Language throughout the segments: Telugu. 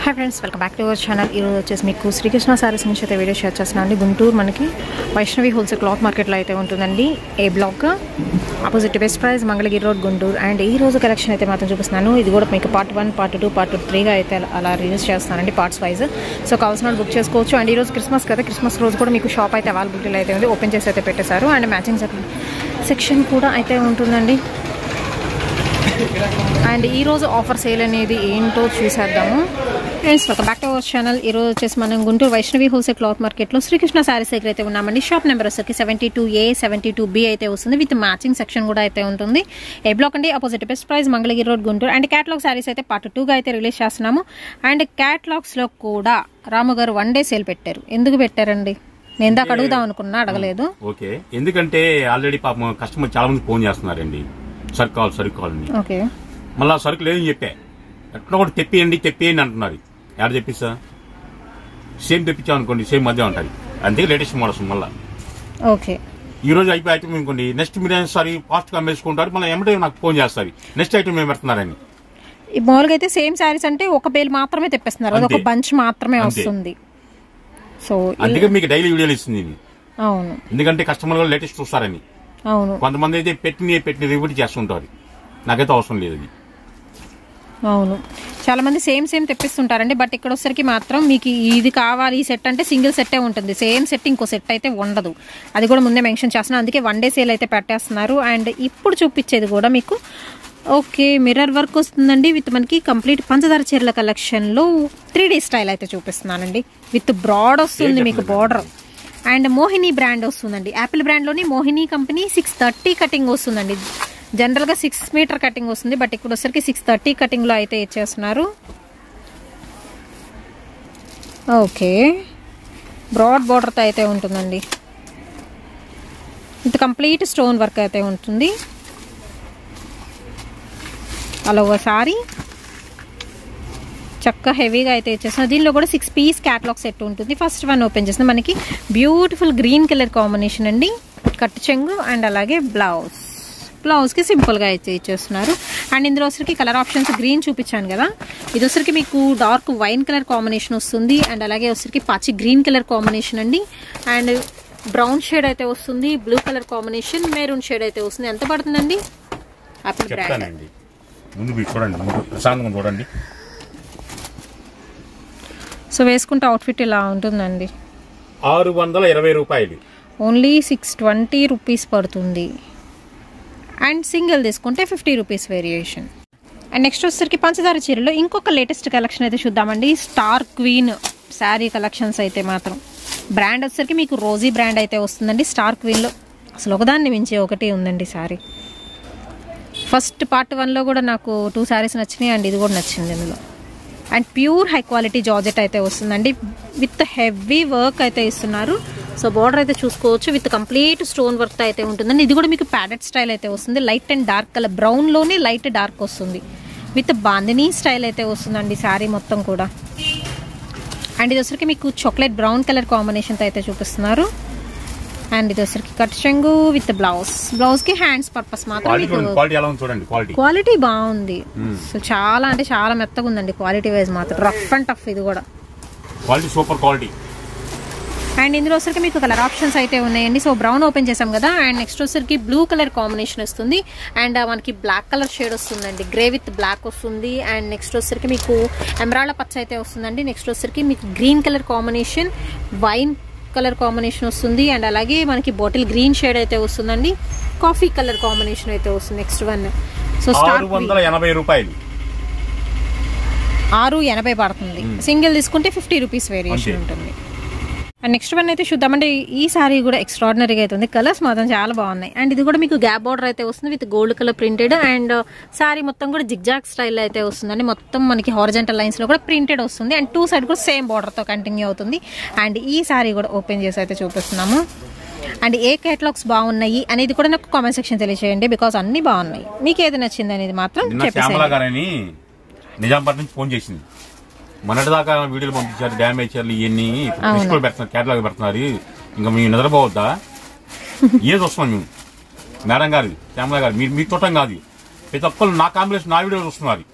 Hi friends, welcome back to our channel. ఈరోజు వచ్చేసి మీకు శ్రీకృష్ణ సారీస్ నుంచి అయితే వీడియో షేర్ చేస్తున్నాను. గుంటూరు మనకి వైష్ణవి హోల్సేల్ క్లాత్ మార్కెట్లో అయితే ఉంటుందండి. A block opposite best price Mangalagiri road Guntur. And ఈ రోజు కలెక్షన్ అయితే మాత్రం చూపిస్తున్నాను. ఇది కూడా మీకు పార్ట్ 1, పార్ట్ 2, పార్ట్ 3గా అయితే అలా రిలీజ్ చేస్తానండి, పార్ట్స్ వైజ్. సో కావాల్సిన బుక్ చేసుకోవచ్చు. అండ్ ఈరోజు క్రిస్మస్ కదా, క్రిస్మస్ రోజు కూడా మీకు షాప్ అయితే అవైలబిలిటీలో అయితే ఉంది. ఓపెన్ చేసి అయితే పెట్టేశారు. అండ్ మ్యాచింగ్ సెక్షన్ కూడా అయితే ఉంటుందండి. అండ్ ఈరోజు ఆఫర్ సేల్ అనేది ఏంటో చూసేద్దాము. Friends, welcome back to our channel. ఈరోజు వచ్చేసి మనం గుంటూరు వైష్ణవి హోల్సేల్ క్లాత్ మార్కెట్లో శ్రీకృష్ణ సారీస్ దగ్గర అయితే ఉన్నామండి. షాప్ నెంబర్ వచ్చేసి 72A 72B అయితే వస్తుంది. విత్ మ్యాచింగ్ సెక్షన్ కూడా అయితే ఉంటుంది. ఏ బ్లాక్ అండి, opposite best price Mangalagiri road Guntur. And catalogue saris అయితే పార్ట్ 2గా అయితే రిలీజ్ చేస్తున్నాము. అండ్ క్యాటలాగ్స్లో కూడా రాము గారు 1 డే సేల్ పెట్టారు. ఎందుకు పెట్టారండి? నేను ఇందాక అడుగుదాం అనుకున్నా, అడగలేదు. ఓకే, ఎందుకంటే ఆల్రెడీ పాపం కస్టమర్ చాలా మంది ఫోన్ చేస్తున్నారండి, సరుకు కావాలని. ఓకే, మళ్ళీ సరుకు లేదని చెప్పా, ఎట్లా కూడా తెప్పియండి అంటున్నారు. ఎక్కడ తెప్పిస్తా, సేమ్ తెప్పించాం అనుకోండి, సేమ్ మధ్య ఉంటుంది. అందుకే లేటెస్ట్ మోడల్స్ మళ్ళీ. ఓకే, ఈ రోజు అయిపోయి ఐటమ్ అనుకోండి, నెక్స్ట్ మీరు సారి ఫాస్ట్ గా అమ్మేసుకుంటారు. మళ్ళీ ఎమ్మటే నాకు ఫోన్ చేస్తారు, నెక్స్ట్ ఐటమ్ ఏం పెడుతున్నారని. మామూలుగా అయితే సేమ్ శారీస్ అంటే ఒక బేల్ మాత్రమే తెప్పిస్తున్నారు, అది ఒక బంచ్ మాత్రమే వస్తుంది. సో అందుకే మీకు డైలీ వీడియోలు ఇస్తుంది ఇది. అవును, ఎందుకంటే కస్టమర్ కూడా లేటెస్ట్ చూస్తారని. అవును, కొంతమంది అయితే పెట్టిన రిపీట్ చేస్తుంటారు. నాకైతే అవసరం లేదు అది. అవును, చాలా మంది సేమ్ తెప్పిస్తుంటారండి. బట్ ఇక్కడ వచ్చరికి మాత్రం మీకు ఇది కావాలి, ఈ సెట్ అంటే సింగిల్ సెట్టే ఉంటుంది. సేమ్ సెట్ ఇంకో సెట్ అయితే ఉండదు. అది కూడా ముందే మెన్షన్ చేస్తున్నాను. అందుకే 1 డే సేల్ అయితే పెట్టేస్తున్నారు. అండ్ ఇప్పుడు చూపించేది కూడా మీకు ఓకే మిర్రర్ వర్క్ వస్తుందండి. విత్ మనకి కంప్లీట్ పంచదార చీరల కలెక్షన్లో 3D స్టైల్ అయితే చూపిస్తున్నానండి. విత్ బ్రాడ్ వస్తుంది మీకు బార్డర్. అండ్ మోహిని బ్రాండ్ వస్తుందండి. యాపిల్ బ్రాండ్లోని మోహిని కంపెనీ 630 కటింగ్ వస్తుందండి. జనరల్గా 6 మీటర్ కటింగ్ వస్తుంది, బట్ ఇక్కడ వచ్చరికి 630 కటింగ్లో అయితే ఇచ్చేస్తున్నారు. ఓకే, బ్రాడ్ బార్డర్తో అయితే ఉంటుందండి. ఇది కంప్లీట్ స్టోన్ వర్క్ అయితే ఉంటుంది. అలా ఒకసారి చక్కగా హెవీగా అయితే ఇచ్చేస్తున్నారు. దీనిలో కూడా 6 పీస్ క్యాటలాగ్ సెట్ ఉంటుంది. ఫస్ట్ వన్ ఓపెన్ చేసిన మనకి బ్యూటిఫుల్ గ్రీన్ కలర్ కాంబినేషన్ అండి. కట్ చెంగు అండ్ అలాగే బ్లౌజ్కి సింపుల్గా అయితే ఇచ్చేస్తున్నారు. అండ్ ఇందులో వచ్చరికి కలర్ ఆప్షన్స్ గ్రీన్ చూపించాను కదా, ఇది వచ్చరికి మీకు డార్క్ వైన్ కలర్ కాంబినేషన్ వస్తుంది. అండ్ అలాగే వచ్చరికి పచ్చి గ్రీన్ కలర్ కాంబినేషన్ అండి. అండ్ బ్రౌన్ షేడ్ అయితే వస్తుంది, blue colour combination, maroon shade అయితే వస్తుంది. ఎంత పడుతుందండి? Apple brand. చూడండి. సో వేసుకుంటే అవుట్ఫిట్ ఇలా ఉంటుందండి. 620 రూపాయలు, ఓన్లీ 620 రూపీస్ పడుతుంది. అండ్ సింగిల్ తీసుకుంటే 50 రూపీస్ వేరియేషన్. అండ్ నెక్స్ట్ వచ్చేసరికి పంచదార చీరలో ఇంకొక లేటెస్ట్ కలెక్షన్ అయితే చూద్దామండి. స్టార్ క్వీన్ శారీ కలెక్షన్స్ అయితే మాత్రం బ్రాండ్ వచ్చేసరికి మీకు రోజీ బ్రాండ్ అయితే వస్తుందండి. స్టార్ క్వీన్లో అసలు ఒకదాన్ని మించి ఒకటి ఉందండి శారీ. ఫస్ట్ పార్ట్ 1లో కూడా నాకు 2 శారీస్ నచ్చినాయి. అండ్ ఇది కూడా నచ్చింది ఇందులో. And pure high quality georgette అయితే వస్తుందండి. విత్ హెవీ వర్క్ అయితే ఇస్తున్నారు. సో బార్డర్ అయితే చూసుకోవచ్చు, విత్ కంప్లీట్ స్టోన్ వర్క్ అయితే ఉంటుందండి. ఇది కూడా మీకు ప్యాడెడ్ స్టైల్ అయితే వస్తుంది. లైట్ అండ్ డార్క్ కలర్, బ్రౌన్లోనే లైట్ డార్క్ వస్తుంది. విత్ బాందినీ స్టైల్ అయితే వస్తుందండి శారీ మొత్తం కూడా. అండ్ ఇది వచ్చరికి మీకు చాక్లెట్ బ్రౌన్ కలర్ కాంబినేషన్తో అయితే చూపిస్తున్నారు. అండ్ ఇది వచ్చరికి కట్ చెంగు విత్ బ్లౌజ్కి హ్యాండ్స్ పర్పస్ మాత్రం. క్వాలిటీ బాగుంది. సో చాలా అంటే చాలా మెత్తగా ఉందండి క్వాలిటీ వైజ్ మాత్రం. రఫ్ అండ్ టఫ్, ఇది కూడా సూపర్ క్వాలిటీ. అండ్ ఇందులో వచ్చరికి మీకు కలర్ ఆప్షన్స్ అయితే ఉన్నాయండి. సో బ్రౌన్ ఓపెన్ చేసాం కదా. అండ్ నెక్స్ట్ వచ్చరికి బ్లూ కలర్ కాంబినేషన్ వస్తుంది. అండ్ మనకి బ్లాక్ కలర్ షేడ్ వస్తుందండి, గ్రే విత్ బ్లాక్ వస్తుంది. అండ్ నెక్స్ట్ వచ్చరికి మీకు ఎమరాల్డ్ పచ్చ అయితే వస్తుందండి. నెక్స్ట్ వచ్చరికి మీకు green colour combination, wine colour combination వస్తుంది. అండ్ అలాగే మనకి బాటిల్ గ్రీన్ షేడ్ అయితే వస్తుందండి. కాఫీ కలర్ కాంబినేషన్ అయితే వస్తుంది నెక్స్ట్ వన్. సో 680 రూపాయలు, 680 పడుతుంది. సింగిల్ తీసుకుంటే 50 రూపీస్ వేరియేషన్ ఉంటుంది. అండ్ నెక్స్ట్ వన్ అయితే చూద్దామంటే ఈ సారీ కూడా ఎక్స్ట్రాడినరీగా అయితే ఉంది. కలర్స్ మాత్రం చాలా బాగున్నాయి. అండ్ ఇది కూడా మీకు గ్యాప్ బార్డర్ అయితే వస్తుంది with gold colour printed. And sorry మొత్తం కూడా జిగ్జాగ్ స్టైల్ అయితే వస్తుందండి. మొత్తం మనకి హారిజంటల్ లైన్స్ లో కూడా ప్రింటెడ్ వస్తుంది. అండ్ 2 సైడ్ కూడా సేమ్ బార్డర్ తో కంటిన్యూ అవుతుంది. అండ్ ఈ సారీ కూడా ఓపెన్ చేసి అయితే చూపిస్తున్నాము. అండ్ ఏ కేటలాగ్స్ బాగున్నాయి అనేది కూడా నాకు కామెంట్ సెక్షన్ తెలియజేయండి, బికాస్ అన్ని బాగున్నాయి. మీకు ఏది నచ్చింది అనేది మాత్రం చెప్పేసి. నిజామాబాద్ నుంచి ఫోన్ చేసింది, మొన్నటిదాకా వీడియోలు పంపించారు, డ్యామేజ్ చీరలు ఇవన్నీ పెడుతున్నారు, కేటలాగ్ పెడుతున్నారు. ఇంకా మేము నిద్రపోవద్దా? ఏది వస్తున్నాం మేము. మేడం గారు, శ్యామల గారు, మీరు చూడటం కాదు, ప్రతి ఒక్కరు నా కాంబినేషన్ నా వీడియోలు వస్తున్నారు.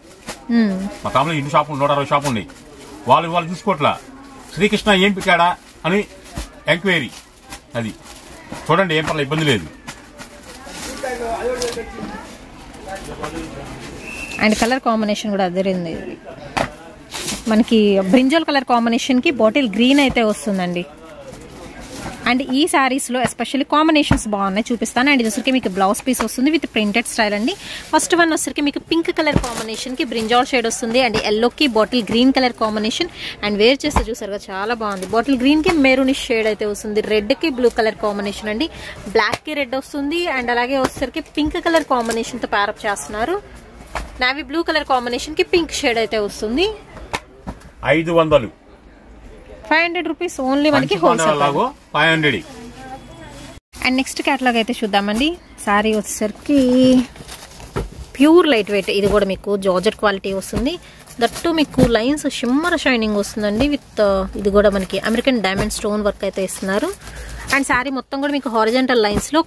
మా కాంబినేషన్ 2 షాపులు 160 షాపులు ఉన్నాయి. వాళ్ళు చూసుకోవట్లా శ్రీకృష్ణ ఏం పెట్టాడా అని ఎంక్వైరీ. అది చూడండి, ఏం పర్లేదు, ఇబ్బంది లేదు. అండ్ కలర్ కాంబినేషన్ కూడా అదిరింది. మనకి బ్రింజల్ కలర్ కాంబినేషన్ కి బాటిల్ గ్రీన్ అయితే వస్తుందండి. అండ్ ఈ శారీస్ లో ఎస్పెషల్లీ కాంబినేషన్స్ బాగున్నాయి, చూపిస్తాను. అండ్ ఇది వచ్చరికి మీకు బ్లౌజ్ పీస్ వస్తుంది విత్ ప్రింటెడ్ స్టైల్ అండి. ఫస్ట్ వన్ వచ్చరికి మీకు పింక్ కలర్ కాంబినేషన్ కి బ్రింజాల్ షేడ్ వస్తుంది. అండ్ ఎల్లో కి bottle green colour combination. And wear చేస్తే చూసారుగా చాలా బాగుంది. బాటిల్ గ్రీన్ కి మెరూనిష్ షేడ్ అయితే వస్తుంది. రెడ్ కి బ్లూ కలర్ కాంబినేషన్ అండి. బ్లాక్ కి రెడ్ వస్తుంది. అండ్ అలాగే వచ్చరికి పింక్ కలర్ కాంబినేషన్ తో ప్యారప్ చేస్తున్నారు. నావీ బ్లూ కలర్ కాంబినేషన్ కి పింక్ షేడ్ అయితే వస్తుంది. 500 500 రూపీస్ ఓన్లీ మనకి హోల్సేల్. 500. అండ్ నెక్స్ట్ క్యాటలాగ్ అయితే చూద్దామండి. సారీ వచ్చేసరికి ప్యూర్ లైట్ వెయిట్. ఇది కూడా మీకు జార్జెట్ క్వాలిటీ వస్తుంది. దట్టు మీకు లైన్స్ షిమ్మర్ షైనింగ్ వస్తుందండి. విత్ ఇది కూడా మనకి అమెరికన్ డైమండ్ స్టోన్ వర్క్ అయితే ఇస్తున్నారు. అండ్ సారీ మొత్తం కూడా మీకు హారిజంటల్ లైన్స్ లో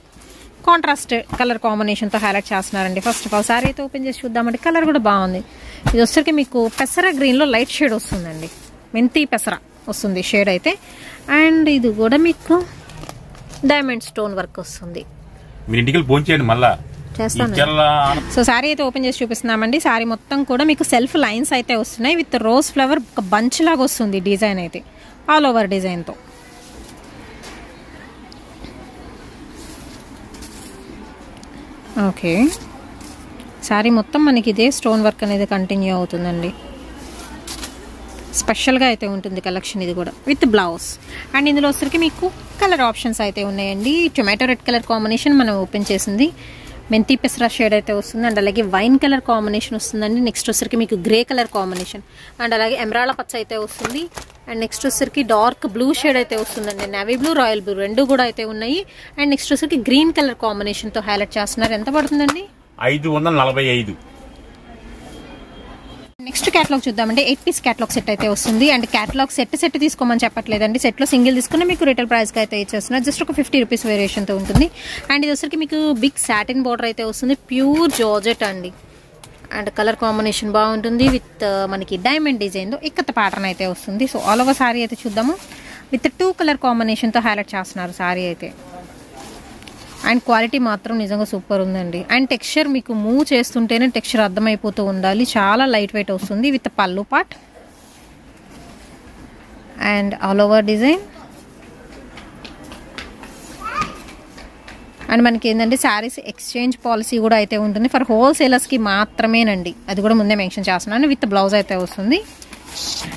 కాంట్రాస్ట్ కలర్ కాంబినేషన్ తో హైలైట్ చేస్తున్నారండి. ఫస్ట్ ఆఫ్ ఆల్ సారీ అయితే ఓపెన్ చేసి చూద్దామండి. కలర్ కూడా బాగుంది. ఇది వచ్చేసరికి మీకు పెసర గ్రీన్ లో లైట్ షేడ్ వస్తుందండి. మెంతి పెసర వస్తుంది షేడ్ అయితే. అండ్ ఇది కూడా మీకు డైమండ్ స్టోన్ వర్క్ వస్తుంది. సో సారీ అయితే ఓపెన్ చేసి చూపిస్తున్నామండి. సారీ మొత్తం కూడా మీకు సెల్ఫ్ లైన్స్ అయితే వస్తున్నాయి. విత్ రోజ్ ఫ్లవర్ ఒక బంచ్ లాగా వస్తుంది డిజైన్ అయితే, ఆల్ ఓవర్ డిజైన్ తో. ఓకే, సారీ మొత్తం మనకి ఇదే స్టోన్ వర్క్ అనేది కంటిన్యూ అవుతుందండి. స్పెషల్గా అయితే ఉంటుంది కలెక్షన్ ఇది కూడా విత్ బ్లౌజ్. అండ్ ఇందులో వచ్చరికి మీకు కలర్ ఆప్షన్స్ అయితే ఉన్నాయండి. టొమాటో రెడ్ కలర్ కాంబినేషన్ మనం ఓపెన్ చేసింది. మెంతి పెసరా షేడ్ అయితే వస్తుంది. అండ్ అలాగే వైన్ కలర్ కాంబినేషన్ వస్తుందండి. నెక్స్ట్ వచ్చరికి మీకు గ్రే కలర్ కాంబినేషన్. అండ్ అలాగే ఎమరాల్డ్ పచ్చ అయితే వస్తుంది. అండ్ నెక్స్ట్ వచ్చరికి డార్క్ బ్లూ షేడ్ అయితే వస్తుందండి. నేవీ బ్లూ, రాయల్ బ్లూ రెండు కూడా అయితే ఉన్నాయి. అండ్ నెక్స్ట్ వచ్చరికి గ్రీన్ కలర్ కాంబినేషన్ తో హైలైట్ చేస్తున్నారు. ఎంత పడుతుందండి? 545. నెక్స్ట్ క్యాటలాగ్ చూద్దామంటే 8 పీస్ క్యాటలాగ్ సెట్ అయితే వస్తుంది. అండ్ క్యాటలాగ్ సెట్ తీసుకోమని చెప్పట్లేదండి. సెట్ లో సింగిల్ తీసుకుని మీకు రిటైల్ ప్రైస్ కి అయితే ఇచ్చేస్తున్నారు. జస్ట్ ఒక 50 రూపీస్ వేరియేషన్ తో ఉంటుంది. అండ్ ఇది వచ్చరికి మీకు బిగ్ సాటిన్ బార్డర్ అయితే వస్తుంది. ప్యూర్ జార్జెట్ అండి. అండ్ కలర్ కాంబినేషన్ బాగుంటుంది. విత్ మనకి డైమండ్ డిజైన్ తో ఇక్కత ప్యాటర్న్ అయితే వస్తుంది. సో ఆల్ ఓవర్ సారీ అయితే చూద్దాము. విత్ 2 కలర్ కాంబినేషన్ తో హైలైట్ చేస్తున్నారు సారీ అయితే. అండ్ క్వాలిటీ మాత్రం నిజంగా సూపర్ ఉందండి. అండ్ టెక్స్చర్ మీకు మూవ్ చేస్తుంటేనే టెక్స్చర్ అర్థమైపోతూ ఉండాలి. చాలా లైట్ వెయిట్ వస్తుంది విత్ పళ్ళు part and all over design. And మనకి ఏంటంటే శారీస్ ఎక్స్చేంజ్ పాలసీ కూడా అయితే ఉంటుంది. ఫర్ హోల్సేలర్స్కి మాత్రమేనండి. అది కూడా ముందే మెన్షన్ చేస్తున్నాను. విత్ బ్లౌజ్ అయితే వస్తుంది.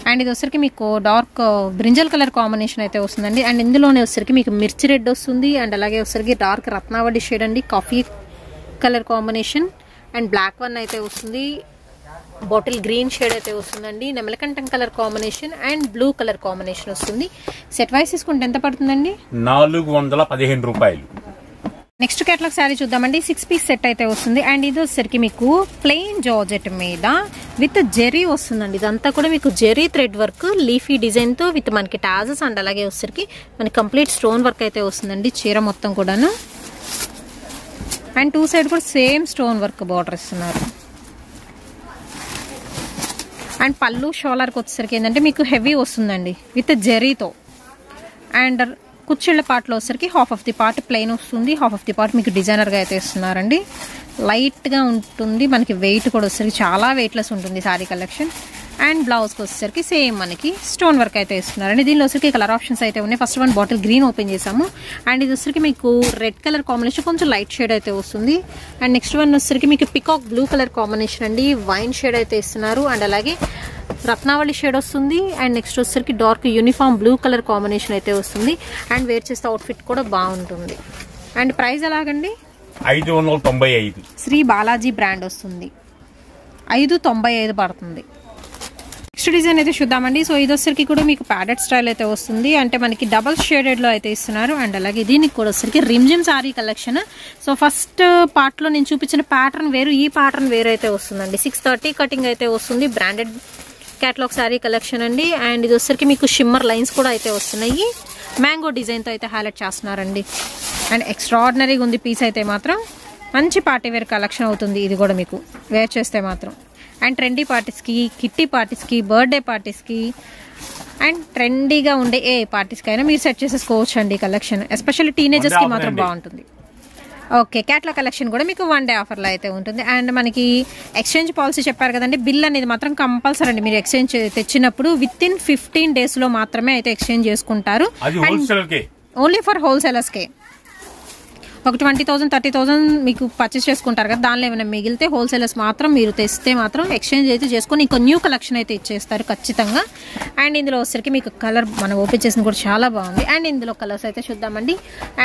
అండ్ ఇది వచ్చరికి మీకు డార్క్ బ్రింజల్ కలర్ కాంబినేషన్ అయితే వస్తుందండి. అండ్ ఇందులోనే వచ్చరికి మీకు మిర్చి రెడ్ వస్తుంది. అండ్ అలాగే వచ్చరికి డార్క్ రత్నావళి షేడ్ అండి. Coffee colour combination and black one అయితే వస్తుంది. బాటిల్ గ్రీన్ షేడ్ అయితే వస్తుందండి. నెమలకంఠం colour combination and blue colour combination వస్తుంది. సెట్ వైస్ తీసుకుంటే ఎంత పడుతుందండి? 415 రూపాయలు. నెక్స్ట్ కేటలాగ్ శారీ చూద్దామండి. 6 పీస్ సెట్ అయితే వస్తుంది. అండ్ ఇది వచ్చరికి మీకు ప్లెయిన్ జార్జెట్ మీద విత్ జెరీ వస్తుందండి. ఇదంతా కూడా మీకు zari thread work leafy design తో విత్ మనకి టాజెస్ అండ్ అలాగే వచ్చరికి మనకి కంప్లీట్ స్టోన్ వర్క్ అయితే వస్తుందండి చీర మొత్తం కూడాను. అండ్ 2 సైడ్ కూడా సేమ్ స్టోన్ వర్క్ బార్డర్ ఇస్తున్నారు. అండ్ పళ్ళు షోలర్కి వచ్చేసరికి ఏంటంటే మీకు హెవీ వస్తుందండి విత్ జెరీతో. అండ్ కుచ్చిళ్ళ పార్ట్లో వచ్చేసరికి half of the part plain వస్తుంది. హాఫ్ ఆఫ్ ది పార్ట్ మీకు డిజైనర్గా అయితే ఇస్తున్నారండి. లైట్గా ఉంటుంది. మనకి వెయిట్ కూడా వచ్చేసరికి చాలా వెయిట్లెస్ ఉంటుంది సారీ కలెక్షన్. అండ్ బ్లౌజ్కి వచ్చేసరికి సేమ్ మనకి స్టోన్ వర్క్ అయితే ఇస్తున్నారండి. దీనిలో వచ్చరికి కలర్ ఆప్షన్స్ అయితే ఉన్నాయి. First one bottle green open చేసాము. అండ్ ఇది వచ్చరికి మీకు రెడ్ కలర్ కాంబినేషన్ కొంచెం లైట్ షేడ్ అయితే వస్తుంది. అండ్ నెక్స్ట్ వన్ వచ్చరికి మీకు పికాక్ బ్లూ కలర్ కాంబినేషన్ అండి. వైన్ షేడ్ అయితే ఇస్తున్నారు. అండ్ అలాగే రత్నావళి షేడ్ వస్తుంది. అండ్ నెక్స్ట్ వచ్చరికి dark uniform blue colour combination అయితే వస్తుంది. అండ్ వేర్ చేస్తే అవుట్ఫిట్ కూడా బాగుంటుంది. అండ్ ప్రైస్ ఎలాగండి? 595. శ్రీ బాలాజీ బ్రాండ్ వస్తుంది. 595 పడుతుంది. నెక్స్ట్ డిజైన్ అయితే చూద్దామండి. సో ఇది వచ్చరికి కూడా మీకు ప్యాడెడ్ స్టైల్ అయితే వస్తుంది. అంటే మనకి డబల్ షేడెడ్ లో అయితే ఇస్తున్నారు. అండ్ అలాగే దీనికి కూడా వచ్చరికి Rimjhim sari collection. So first part లో నేను చూపించిన ప్యాటర్న్ వేరు, ఈ ప్యాటర్న్ వేరు అయితే వస్తుందండి. 630 కటింగ్ అయితే వస్తుంది. బ్రాండెడ్ క్యాటలాగ్ సారీ కలెక్షన్ అండి. అండ్ ఇది వచ్చరికి మీకు షిమ్మర్ లైన్స్ కూడా అయితే వస్తున్నాయి. మ్యాంగో డిజైన్ తో అయితే హైలైట్ చేస్తున్నారండి. అండ్ ఎక్స్ట్రాడినరీగా ఉంది పీస్ అయితే మాత్రం. మంచి పార్టీ వేర్ కలెక్షన్ అవుతుంది ఇది కూడా మీకు వేర్ చేస్తే మాత్రం. అండ్ ట్రెండీ పార్టీస్కి, కిట్టి పార్టీస్కి, బర్త్డే పార్టీస్కి అండ్ ట్రెండీగా ఉండే ఏ పార్టీస్కి అయినా మీరు సెట్ చేసేసుకోవచ్చు అండి కలెక్షన్. ఎస్పెషల్లీ టీనేజర్స్కి మాత్రం బాగుంటుంది. ఓకే, క్యాట్లాగ్ కలెక్షన్ కూడా మీకు 1 డే ఆఫర్లో అయితే ఉంటుంది. అండ్ మనకి ఎక్స్చేంజ్ పాలసీ చెప్పారు కదండి, బిల్ అనేది మాత్రం కంపల్సరీ అండి. మీరు ఎక్స్చేంజ్ తెచ్చినప్పుడు విత్ ఇన్ 15 days మాత్రమే అయితే ఎక్స్చేంజ్ చేసుకుంటారు. ఓన్లీ ఫర్ హోల్సేలర్స్కే. ఒక 20,000 30,000 మీకు పర్చేస్ చేసుకుంటారు కదా, దానిలో ఏమైనా మిగిలితే హోల్సేలర్స్ మాత్రం మీరు తెస్తే మాత్రం ఎక్స్చేంజ్ అయితే చేసుకొని ఇంకో న్యూ కలెక్షన్ అయితే ఇచ్చేస్తారు ఖచ్చితంగా. అండ్ ఇందులో వచ్చరికి మీకు కలర్ మనం ఓపెన్ చేసిన కూడా చాలా బాగుంది. అండ్ ఇందులో కలర్స్ అయితే చూద్దామండి.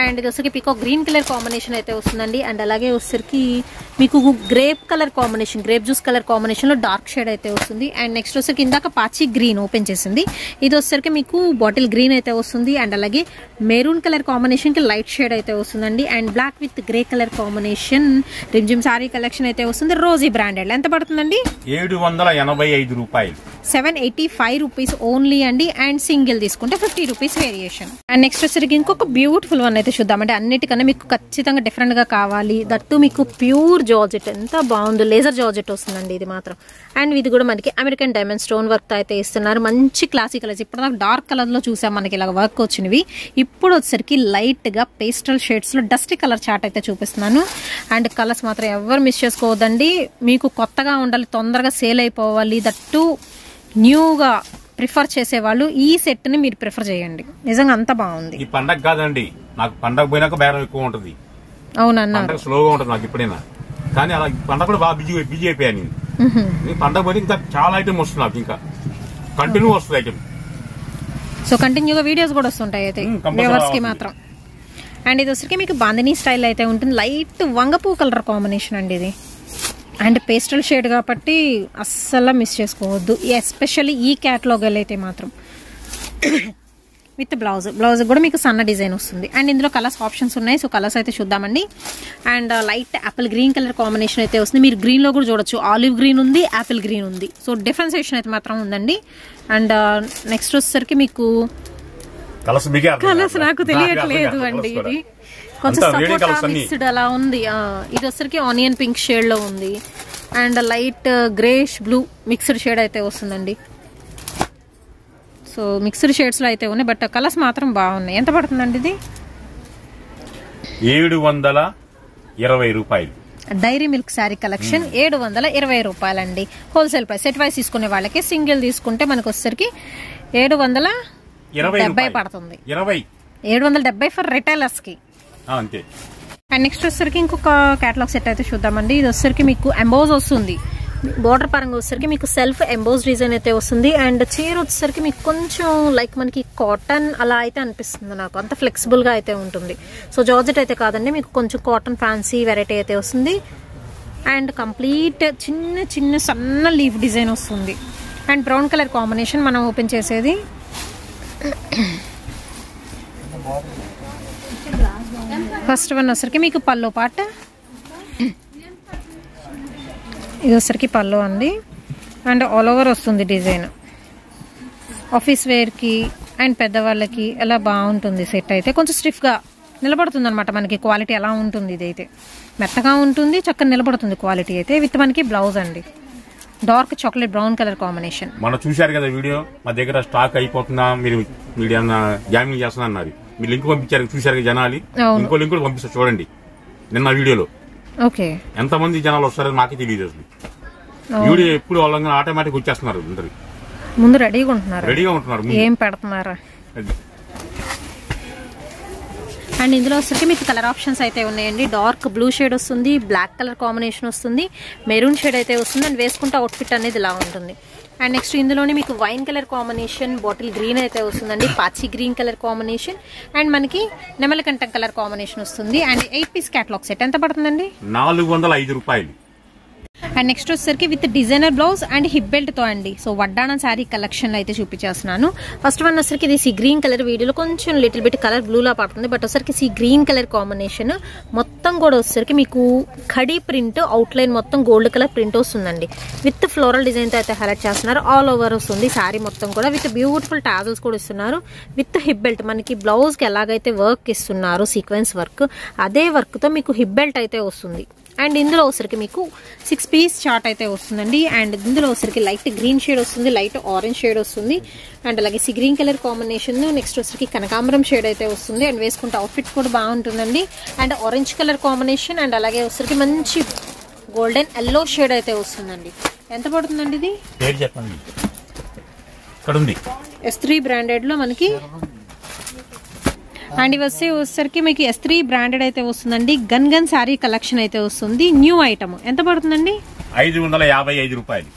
అండ్ ఇది వచ్చరికి పికో గ్రీన్ కలర్ కాంబినేషన్ అయితే వస్తుందండి. అండ్ అలాగే వచ్చరికి మీకు grape colour combination, grape juice colour కాంబినేషన్లో డార్క్ షేడ్ అయితే వస్తుంది. అండ్ నెక్స్ట్ వచ్చరికి ఇందాక పాచి గ్రీన్ ఓపెన్ చేసింది, ఇది వచ్చరికి మీకు బాటిల్ గ్రీన్ అయితే వస్తుంది. అండ్ అలాగే మెరూన్ కలర్ కాంబినేషన్కి లైట్ షేడ్ అయితే వస్తుందండి. And black with grey colour combination Rimjhim sari collection అయితే వస్తుంది. Rosy branded. ఎంత పడుతుందండి? 785 రూపాయలు. 785 రూపీస్ ఓన్లీ అండి. అండ్ సింగిల్ తీసుకుంటే 50 రూపీస్ వేరియేషన్. అండ్ నెక్స్ట్ వచ్చరికి ఇంకొక బ్యూటిఫుల్ వన్ అయితే చూద్దామండి. అన్నిటికన్నా మీకు ఖచ్చితంగా డిఫరెంట్ గా కావాలి, దట్టు మీకు ప్యూర్ జార్జెట్. ఎంత బాగుందో, లేజర్ జార్జెట్ వస్తుందండి ఇది మాత్రం. అండ్ ఇది కూడా మనకి అమెరికన్ డైమండ్ స్టోన్ వర్క్ అయితే ఇస్తున్నారు. మంచి క్లాసిక్ కలర్స్. ఇప్పుడు డార్క్ కలర్ లో చూసాం మనకి ఇలా వర్క్ వచ్చినవి. ఇప్పుడు వచ్చరికి లైట్ గా పేస్టల్ షేడ్స్ లో డస్టీ కలర్ చార్ట్ అయితే చూపిస్తున్నాను. అండ్ కలర్స్ మాత్రం ఎవరు మిస్ చేసుకోవద్దండి. మీకు కొత్తగా ఉండాలి, తొందరగా సేల్ అయిపోవాలి, దట్టు న్యూగా ప్రిఫర్ చేసేవాళ్ళు ఈ సెట్ ని మీరు ప్రిఫర్ చేయండి. నిజంగా అంత బాగుంది. ఈ పండగ కాదండి, నాకు పండగ పోయినాక బేరం ఎక్కువ ఉంటది. అవునన్నా, స్లోగా ఉంటది నాకు ఎప్పుడైనా. కానీ అలా పండగ కూడా బాగా బిజీ అయిపోయాను నేను. పండగ పోయి ఇంకా చాలా ఐటమ్ వస్తుంది నాకు, ఇంకా కంటిన్యూ వస్తుంది ఐటమ్. సో కంటిన్యూగా వీడియోస్ కూడా వస్తుంటాయి అయితే వ్యూవర్స్ కి మాత్రం. అండ్ ఇది వచ్చరికి మీకు బాందినీ స్టైల్ అయితే ఉంటుంది. లైట్ వంగపూ కలర్ కాంబినేషన్ అండి ఇది. అండ్ పేస్టల్ షేడ్ కాబట్టి అస్సలు మిస్ చేసుకోవద్దు, ఎస్పెషల్లీ ఈ క్యాటలాగ్ అయితే మాత్రం. విత్ బ్లౌజ్ కూడా మీకు సన్న డిజైన్ వస్తుంది. అండ్ ఇందులో కలర్స్ ఆప్షన్స్ ఉన్నాయి. సో కలర్స్ అయితే చూద్దామండి. And light Apple green colour combination అయితే వస్తుంది. మీరు గ్రీన్ లో కూడా చూడొచ్చు, ఆలివ్ గ్రీన్ ఉంది, యాపిల్ గ్రీన్ ఉంది. సో డిఫరెన్సియేషన్ అయితే మాత్రం ఉందండి. అండ్ నెక్స్ట్ వచ్చేసరికి మీకు కలర్స్ నాకు తెలియట్లేదు అండి, ఇది కొంచెం సపోటా మిక్స్డ్ అలా ఉంది. ఇది వచ్చరికి ఆనియన్ పింక్ షేడ్ లో ఉంది. And light greyish blue mixed shade అయితే వస్తుందండి. సో మిక్స్డ్ షేడ్స్ లో అయితే ఉన్నాయి, బట్ కలర్స్ మాత్రం బాగున్నాయి. ఎంత పడుతుందండి ఇది? 720 రూపాయలు. డైరీ మిల్క్ శారీ కలెక్షన్ 720 రూపాయలండి. Wholesale price. సెట్ వైస్ తీసుకునే వాళ్ళకి, సింగిల్ తీసుకుంటే మనకు వచ్చేసరికి 770 పడుతుంది. 770 ఫర్ రిటైలర్స్ కి అంతే. అండ్ నెక్స్ట్ వచ్చేసరికి ఇంకొక కేటలాగ్ సెట్ అయితే చూద్దామండి. ఇది వచ్చేసరికి మీకు ఎంబోజ్ వస్తుంది. బోర్డర్ పరంగా వచ్చేసరికి మీకు సెల్ఫ్ ఎంబోజ్ డిజైన్ అయితే వస్తుంది. అండ్ చీర వచ్చేసరికి మీకు కొంచెం లైక్ మనకి కాటన్ అలా అయితే అనిపిస్తుంది నాకు, అంత ఫ్లెక్సిబుల్ గా అయితే ఉంటుంది. సో జార్జెట్ అయితే కాదండి, మీకు కొంచెం కాటన్ ఫ్యాన్సీ వెరైటీ అయితే వస్తుంది. అండ్ కంప్లీట్ చిన్న చిన్న సన్న లీఫ్ డిజైన్ వస్తుంది. అండ్ బ్రౌన్ కలర్ కాంబినేషన్ మనం ఓపెన్ చేసేది. ఫస్ట్ వన్ వచ్చరికి మీకు పల్లో పార్ట్, ఇది వచ్చరికి పల్లో అండి. అండ్ ఆల్ ఓవర్ వస్తుంది డిజైన్. ఆఫీస్ వేర్కి అండ్ పెద్దవాళ్ళకి ఎలా బాగుంటుంది సెట్ అయితే. కొంచెం స్టిఫ్గా నిలబడుతుంది అనమాట మనకి. క్వాలిటీ ఎలా ఉంటుంది, ఇదైతే మెత్తగా ఉంటుంది, చక్కగా నిలబడుతుంది క్వాలిటీ అయితే. విత్ మనకి బ్లౌజ్ అండి, dark chocolate brown colour combination. మనం చూశారు కదా వీడియో, మా దగ్గర స్టాక్ అయిపోతుందా, మీరు మీడియా జాయినింగ్ చేస్తున్నా అన్నారు. మీరు లింక్ పంపించారు, చూశారు జనాలు. ఇంకో లింక్ కూడా పంపిస్తారు చూడండి. నిన్న వీడియోలో ఓకే ఎంతమంది జనాలు వస్తారో మాకే తెలియదు అసలు. వీడియో ఎప్పుడు వాళ్ళంగా ఆటోమేటిక్ వచ్చేస్తున్నారు, అందరు ముందు రెడీగా ఉంటున్నారు. ఏం పెడుతున్నారా? అండ్ ఇందులో వచ్చరికి మీకు కలర్ ఆప్షన్స్ అయితే ఉన్నాయండి. డార్క్ బ్లూ షేడ్ వస్తుంది, బ్లాక్ కలర్ కాంబినేషన్ వస్తుంది, మెరూన్ షేడ్ అయితే వస్తుంది. అండ్ వేసుకుంటే అవుట్ఫిట్ అనేది ఇలా ఉంటుంది. అండ్ నెక్స్ట్ ఇందులోనే మీకు wine colour combination, bottle green అయితే వస్తుందండి, పాచి గ్రీన్ కలర్ కాంబినేషన్, అండ్ మనకి నెమలికంఠం కలర్ కాంబినేషన్ వస్తుంది. అండ్ 8 పీస్ క్యాటలాగ్ సెట్ ఎంత పడుతుందండి? 405 రూపాయలు. అండ్ నెక్స్ట్ వచ్చేసరికి with designer blouse and hip belt తో అండి. సో వడ్డాణం శారీ కలెక్షన్ అయితే చూపించేస్తున్నాను. ఫస్ట్ వన్ వచ్చరికి ఇది సీ గ్రీన్ కలర్. వీడియోలో కొంచెం లిటిల్ బిట్ కలర్ బ్లూ లా పడుతుంది, బట్ వచ్చరికి సీ గ్రీన్ కలర్ కాంబినేషన్. మొత్తం కూడా వచ్చరికి మీకు ఖడీ ప్రింట్, అవుట్ లైన్ మొత్తం గోల్డ్ కలర్ ప్రింట్ వస్తుందండి. విత్ ఫ్లోరల్ డిజైన్ తో అయితే హైలైట్ చేస్తున్నారు. ఆల్ ఓవర్ వస్తుంది శారీ మొత్తం కూడా. విత్ బ్యూటిఫుల్ టాజల్స్ కూడా ఇస్తున్నారు. విత్ హిప్ బెల్ట్, మనకి బ్లౌజ్ కి ఎలాగైతే వర్క్ ఇస్తున్నారు సీక్వెన్స్ వర్క్, అదే వర్క్ తో మీకు హిప్ బెల్ట్ అయితే వస్తుంది. అండ్ ఇందులో వచ్చరికి మీకు 6 పీస్ చార్ట్ అయితే వస్తుందండి. అండ్ ఇందులో వచ్చరికి లైట్ గ్రీన్ షేడ్ వస్తుంది, లైట్ ఆరెంజ్ షేడ్ వస్తుంది, అండ్ అలాగే sea green colour combination. Next వచ్చరికి కనకాంబరం షేడ్ అయితే వస్తుంది. అండ్ వేసుకుంటే అవుట్ఫిట్ కూడా బాగుంటుందండి. And orange colour combination and అలాగే వచ్చరికి మంచి గోల్డెన్ ఎల్లో షేడ్ అయితే వస్తుందండి. ఎంత పడుతుందండి ఇది? చెప్పండి. ఇక్కడ ఉంది S3 బ్రాండెడ్ లో మనకి. అండ్ ఇవి వచ్చేసరికి మీకు S3 బ్రాండెడ్ అయితే వస్తుందండి. గన్ శారీ కలెక్షన్ అయితే వస్తుంది. న్యూ ఐటమ్ ఎంత పడుతుందండి? 555 రూపాయలు.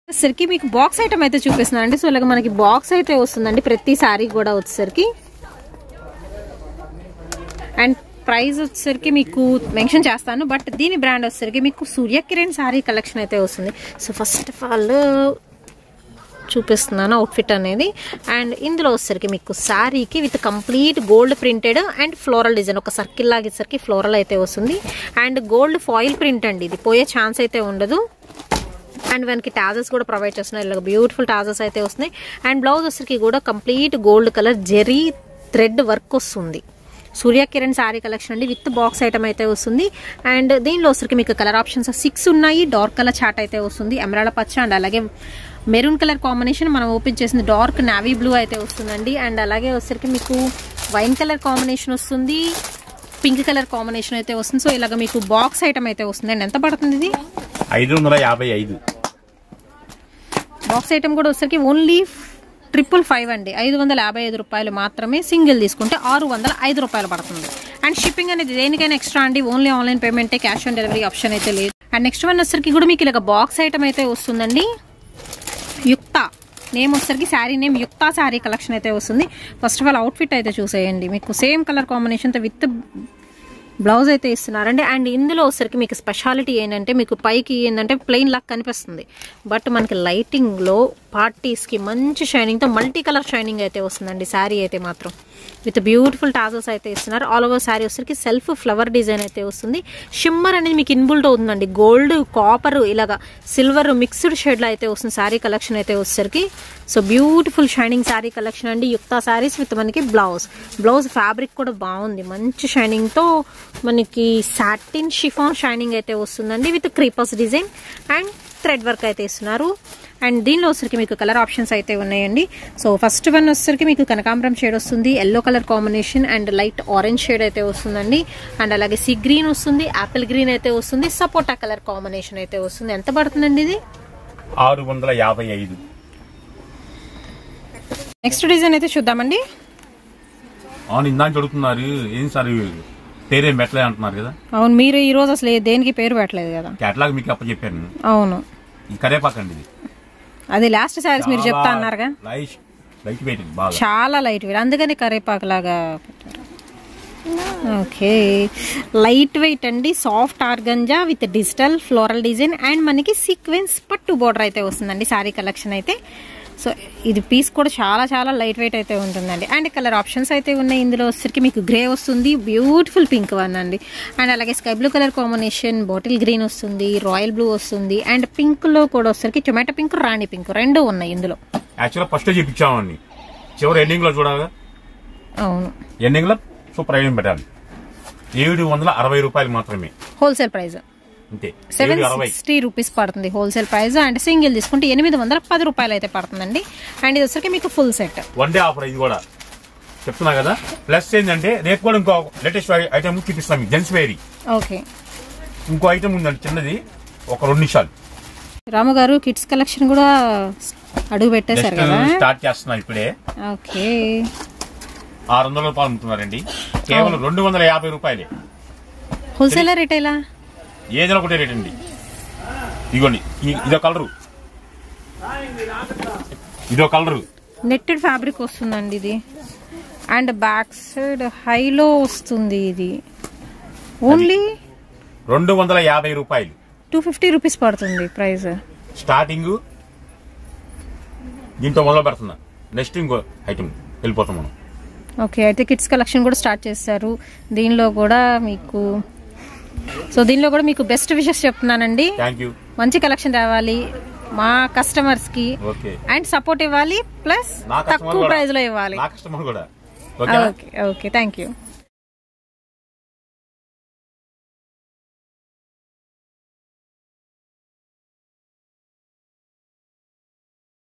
వచ్చేసరికి మీకు బాక్స్ ఐటమ్ అయితే చూపిస్తున్నానండి. సో ఇలాగ మనకి బాక్స్ అయితే వస్తుందండి ప్రతి శారీ కూడా వచ్చేసరికి. అండ్ ప్రైస్ వచ్చేసరికి మీకు మెన్షన్ చేస్తాను, బట్ దీని బ్రాండ్ వచ్చేసరికి మీకు సూర్యకిరణ్ శారీ కలెక్షన్ అయితే వస్తుంది. సో ఫస్ట్ ఆఫ్ ఆల్ చూపిస్తున్నాను అవుట్ఫిట్ అనేది. అండ్ ఇందులో వచ్చేసరికి మీకు శారీకి with complete gold printed and floral design, ఒక సర్కిల్ లాగేసరికి ఫ్లోరల్ అయితే వస్తుంది. అండ్ గోల్డ్ ఫాయిల్ ప్రింట్ అండి, ఇది పోయే ఛాన్స్ అయితే ఉండదు. అండ్ మనకి టాజెస్ కూడా ప్రొవైడ్ చేస్తున్నారు, ఇలా బ్యూటిఫుల్ టాజెస్ అయితే వస్తున్నాయి. అండ్ బ్లౌజ్ వచ్చరికి కూడా complete gold colour zari thread work వస్తుంది. సూర్యకిరణ్ శారీ కలెక్షన్ అండి, విత్ బాక్స్ ఐటమ్ అయితే వస్తుంది. అండ్ దీనిలో వచ్చరికి మీకు కలర్ ఆప్షన్స్ 6 ఉన్నాయి. డార్క్ కలర్ చార్ట్ అయితే వస్తుంది, ఎమరాల్డ్ పచ్చ అండ్ అలాగే మెరూన్ కలర్ కాంబినేషన్. మనం ఓపెన్ చేసింది డార్క్ నావీ బ్లూ అయితే వస్తుందండి. అండ్ అలాగే వచ్చరికి మీకు వైన్ కలర్ కాంబినేషన్ వస్తుంది, పింక్ కలర్ కాంబినేషన్ అయితే వస్తుంది. సో ఇలాగ మీకు బాక్స్ ఐటమ్ అయితే వస్తుంది. అండ్ ఎంత పడుతుంది ఇది? 555. బాక్స్ ఐటమ్ కూడా వచ్చరికి ఓన్లీ 555 అండి. 555 రూపాయలు మాత్రమే. సింగిల్ తీసుకుంటే 605 రూపాయలు పడుతుంది. అండ్ షిప్పింగ్ అనేది దేనికైనా ఎక్స్ట్రా అండి, ఓన్లీ ఆన్లైన్ పేమెంటే, క్యాష్ ఆన్ డెలివరీ ఆప్షన్ అయితే లేదు. అండ్ నెక్స్ట్ వన్ వచ్చరికి కూడా మీకు ఇలా బాక్స్ ఐటమ్ అయితే వస్తుందండి. యుక్త నేమ్ వచ్చరికి శారీ నేమ్ యుక్త శారీ కలెక్షన్ అయితే వస్తుంది. ఫస్ట్ ఆఫ్ ఆల్ అవుట్ఫిట్ అయితే చూసేయండి, మీకు సేమ్ కలర్ కాంబినేషన్తో విత్ బ్లౌజ్ అయితే ఇస్తున్నారండి. అండ్ ఇందులో వచ్చరికి మీకు స్పెషాలిటీ ఏంటంటే, మీకు పైకి ఏంటంటే ప్లెయిన్ లాక్ కనిపిస్తుంది, బట్ మనకి లైటింగ్లో పార్టీస్కి మంచి షైనింగ్తో మల్టీ కలర్ షైనింగ్ అయితే వస్తుందండి. శారీ అయితే మాత్రం విత్ బ్యూటిఫుల్ టాజల్స్ అయితే ఇస్తున్నారు. ఆల్ ఓవర్ శారీ వచ్చరికి సెల్ఫ్ ఫ్లవర్ డిజైన్ అయితే వస్తుంది. షిమ్మర్ అనేది మీకు ఇన్బుల్ట్ అవుతుందండి, గోల్డ్ కాపర్ ఇలాగా సిల్వర్ మిక్స్డ్ షేడ్లో అయితే వస్తుంది శారీ కలెక్షన్ అయితే వచ్చరికి. So beautiful shining sari collection అండి, యుక్త శారీస్ విత్ మనకి బ్లౌజ్ ఫ్యాబ్రిక్ కూడా బాగుంది, మంచి షైనింగ్తో మనకి సాటిన్ షిఫాన్ షైనింగ్ అయితే వస్తుందండి, with creepers design and thread work అయితే ఇస్తున్నారు. అండ్ దీనిలో వచ్చరికి మీకు కలర్ ఆప్షన్స్ అయితే ఉన్నాయండి. సో ఫస్ట్ వన్ వచ్చరికి మీకు కనకాంబరం షేడ్ వస్తుంది, yellow colour combination and light orange shade అయితే వస్తుందండి. అండ్ అలాగే సీ గ్రీన్ వస్తుంది, యాపిల్ గ్రీన్ అయితే వస్తుంది, సపోటా కలర్ కాంబినేషన్ అయితే వస్తుంది. ఎంత పడుతుందండి ఇది? 655. నెక్స్ట్ డిజైన్ అయితే చూద్దామండి. అవును, ఇందాక అడుగుతున్నారు ఏం సార్ పేరేం పెట్టలే అంటున్నారు కదా. అవును, మీరు ఈ రోజు అసలు దేనికి పేరు పెట్టలేదు కదా. కేటలాగ్ మీకు అప్పచెప్పాను. అవును, ఈ కరేపాకండి ఇది. అది లాస్ట్ సారీస్ మీరు చెప్తా అన్నారుగా, లైట్ వెయిట్, బాగా చాలా లైట్ వెయిట్, అందుకని కరేపాకు లాగా పెట్టారు. ఓకే, లైట్ వెయిట్ అండి, soft organza with digital floral design and మనకి సీక్వెన్స్ పట్టు బోర్డర్ అయితే వస్తుందండి శారీ కలెక్షన్ అయితే. సో ఇది పీస్ కూడా చాలా చాలా లైట్ వెయిట్ అయితే ఉంటుందండి. అండ్ కలర్ ఆప్షన్స్ అయితే ఉన్నాయి. ఇందులో వచ్చరికి మీకు గ్రే వస్తుంది, బ్యూటిఫుల్ పింక్ వన్ అండి, అండ్ అలాగే sky blue colour combination, bottle green వస్తుంది, రాయల్ బ్లూ వస్తుంది, అండ్ పింక్ లో కూడా వచ్చరికి టొమాటో పింక్, రాణి పింక్ రెండు ఉన్నాయి ఇందులో. యాక్చువల్గా ఫస్ట్ చూపించామండి, చివరి ఎండింగ్ లో చూడాలి. అవును, ఎండింగ్ లో సూపర్ ఐటమ్ పెట్టాలి. 760 రూపాయలు మాత్రమే హోల్సేల్ ప్రైస్. అంతే, 760 రూపీస్ పడుతుంది హోల్సేల్ ప్రైస్. అండ్ సింగిల్ తీసుకుంటే 810 రూపాయలు అయితే పడుతుందండి. అండ్ ఇది వచ్చరికి మీకు full set one day offer. ఇది కూడా చెప్తున్నా కదా. ప్లస్ ఏంటంటే రేపు కూడా ఇంకో లేటెస్ట్ ఐటమ్ చూపిస్తాం మీకు, జెంట్స్ వేరీ. ఓకే, ఇంకో ఐటమ్ ఉందండి చిన్నది, ఒక 2 నిమిషాలు. రాము గారు కిడ్స్ కలెక్షన్ కూడా అడుగు పెట్టేశారు కదా, స్టార్ట్ చేస్తున్నారు ఇప్పుడే. ఓకే, 600 రూపాయలు అమ్ముతున్నారండి, కేవలం 250 రూపాయలే. హోల్సేల్ రిటైలా ఏదైనా ఒకటే రేట్ అండి. ఇదిగోండి, ఇదో కలరు, నెట్టెడ్ ఫ్యాబ్రిక్ వస్తుందండి ఇది. అండ్ బ్యాక్ సైడ్ హైలో వస్తుంది. ఇది ఓన్లీ 250 రూపాయలు, 250 రూపీస్ పడుతుంది ప్రైస్. స్టార్టింగ్ దీంతో మొదలు పెడుతున్నా, నెక్స్ట్ ఇంకో ఐటమ్ వెళ్ళిపోతాం మనం. ఓకే, అయితే కిడ్స్ కలెక్షన్ కూడా స్టార్ట్ చేస్తారు. దీనిలో కూడా మీకు బెస్ట్ విషెస్ చెప్తున్నానండి. మంచి కలెక్షన్ రావాలి మా కస్టమర్స్ కి, అండ్ సపోర్ట్ ఇవ్వాలి, ప్లస్ తక్కువ ప్రైస్ లో ఇవ్వాలి. Okay, thank you.